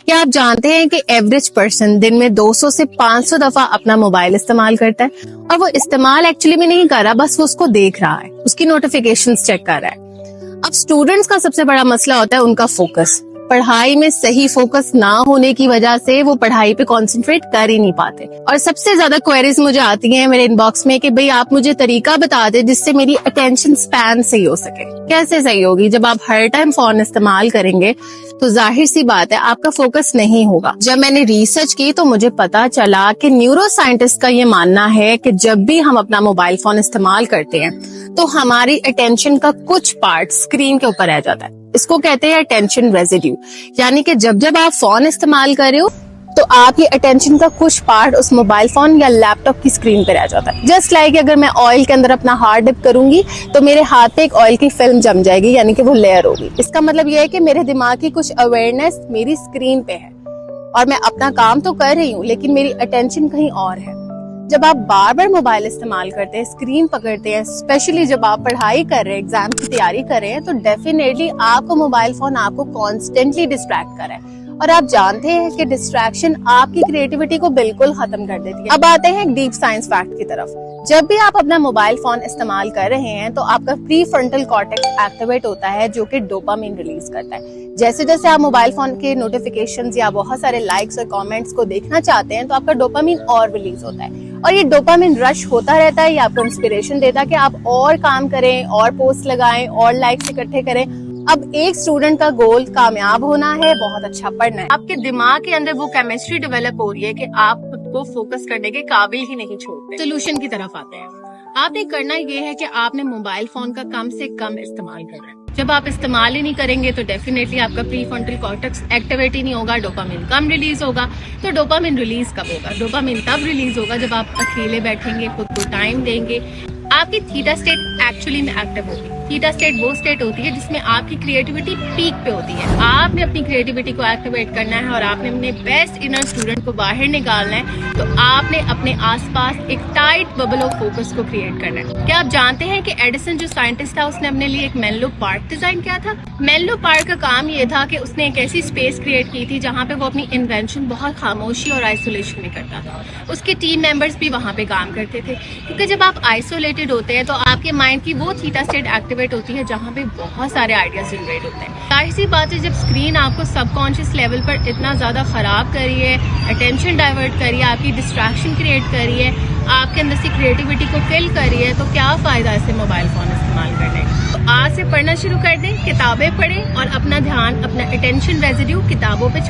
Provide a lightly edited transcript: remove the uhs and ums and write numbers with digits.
क्या आप जानते हैं कि एवरेज पर्सन दिन में 200 से 500 दफा अपना मोबाइल इस्तेमाल करता है और वो इस्तेमाल एक्चुअली में नहीं कर रहा, बस वो उसको देख रहा है, उसकी नोटिफिकेशंस चेक कर रहा है। अब स्टूडेंट्स का सबसे बड़ा मसला होता है उनका फोकस। पढ़ाई में सही फोकस ना होने की वजह से वो पढ़ाई पे कंसंट्रेट कर ही नहीं पाते। और सबसे ज्यादा क्वेरीज मुझे आती हैं मेरे इनबॉक्स में कि भाई आप मुझे तरीका बता दे जिससे मेरी अटेंशन स्पैन सही हो सके। कैसे सही होगी? जब आप हर टाइम फोन इस्तेमाल करेंगे तो जाहिर सी बात है आपका फोकस नहीं होगा। जब मैंने रिसर्च की तो मुझे पता चला कि न्यूरो साइंटिस्ट का ये मानना है कि जब भी हम अपना मोबाइल फोन इस्तेमाल करते हैं तो हमारी अटेंशन का कुछ पार्ट स्क्रीन के ऊपर रह जाता है। इसको कहते हैं अटेंशन रेजिड्यू, यानी कि जब जब आप फोन इस्तेमाल कर रहे हो तो आपकी अटेंशन का कुछ पार्ट उस मोबाइल फोन या लैपटॉप की स्क्रीन पे रह जाता है। जस्ट लाइक अगर मैं ऑयल के अंदर अपना हाथ डिप करूंगी तो मेरे हाथ पे एक ऑयल की फिल्म जम जाएगी, यानी कि वो लेयर होगी। इसका मतलब ये है कि मेरे दिमाग की कुछ अवेयरनेस मेरी स्क्रीन पे है और मैं अपना काम तो कर रही हूँ लेकिन मेरी अटेंशन कहीं और है। जब आप बार बार मोबाइल इस्तेमाल करते हैं, स्क्रीन पकड़ते हैं, स्पेशली जब आप पढ़ाई कर रहे हैं, एग्जाम की तैयारी कर रहे हैं, तो डेफिनेटली आपको मोबाइल फोन आपको कॉन्स्टेंटली डिस्ट्रैक्ट कर रहा है। और आप जानते हैं कि डिस्ट्रैक्शन आपकी क्रिएटिविटी को बिल्कुल खत्म कर देती है। अब आते हैं डीप साइंस फैक्ट की तरफ। जब भी आप अपना मोबाइल फोन इस्तेमाल कर रहे हैं तो आपका प्री फ्रंटल कॉर्टेक्स एक्टिवेट होता है जो कि डोपामिन रिलीज करता है। जैसे जैसे आप मोबाइल फोन के नोटिफिकेशंस या बहुत सारे लाइक्स और कमेंट्स को देखना चाहते हैं तो आपका डोपामिन और रिलीज होता है और ये डोपामिन रश होता रहता है। ये आपको इंस्पिरेशन देता है कि आप और काम करें, और पोस्ट लगाएं, और लाइक्स इकट्ठे करें। अब एक स्टूडेंट का गोल कामयाब होना है, बहुत अच्छा पढ़ना है। आपके दिमाग के अंदर वो केमिस्ट्री डेवलप हो रही है कि आप खुद को फोकस करने के काबिल ही नहीं छोड़ते। सोल्यूशन की तरफ आते हैं। आपने करना ये है कि आपने मोबाइल फोन का कम से कम इस्तेमाल करना है। जब आप इस्तेमाल ही नहीं करेंगे तो डेफिनेटली आपका प्री फ्रंटल कॉर्टेक्स एक्टिवेट ही नहीं होगा, डोपामिन कम रिलीज होगा। तो डोपामिन रिलीज कब होगा? डोपामिन तब रिलीज होगा जब आप अकेले बैठेंगे, खुद को टाइम देंगे। आपकी थीटा स्टेट एक्चुअली में एक्टिव होगी। थीटा स्टेट वो स्टेट होती है जिसमें आपकी क्रिएटिविटी पीक पे होती है। आपने अपनी क्रिएटिविटी को एक्टिवेट करना है और आपने अपने बेस्ट इनर स्टूडेंट को बाहर निकालना है तो आपने अपने आसपास एक टाइट बबल ऑफ फोकस को क्रिएट करना है। क्या आप जानते हैं कि एडिसन जो साइंटिस्ट था उसने अपने लिए एक मेनलो पार्क डिजाइन किया था? मेनलो पार्क का काम ये था कि उसने एक ऐसी स्पेस क्रिएट की थी जहाँ पे वो अपनी इन्वेंशन बहुत खामोशी और आइसोलेशन में करता था। उसके टीम मेंबर्स भी वहाँ पे काम करते थे, क्योंकि जब आप आइसोलेटेड होते हैं तो आपके माइंड की वो थीटा स्टेट एक्टिवेट होती है जहाँ पे बहुत सारे आइडियाज जनरेट होते हैं। जाहिर सी बात है जब स्क्रीन आपको सबकॉन्शियस लेवल पर इतना ज्यादा खराब कर रही है, अटेंशन डाइवर्ट कर रही है, आपकी डिस्ट्रैक्शन क्रिएट कर रही है, आपके अंदर से क्रिएटिविटी को किल कर रही है, तो क्या फायदा ऐसे मोबाइल फोन इस्तेमाल करने का? तो आज से पढ़ना शुरू कर दें, किताबें पढ़ें और अपना ध्यान, अपना अटेंशन रेजिड्यू किताबों पे छोड़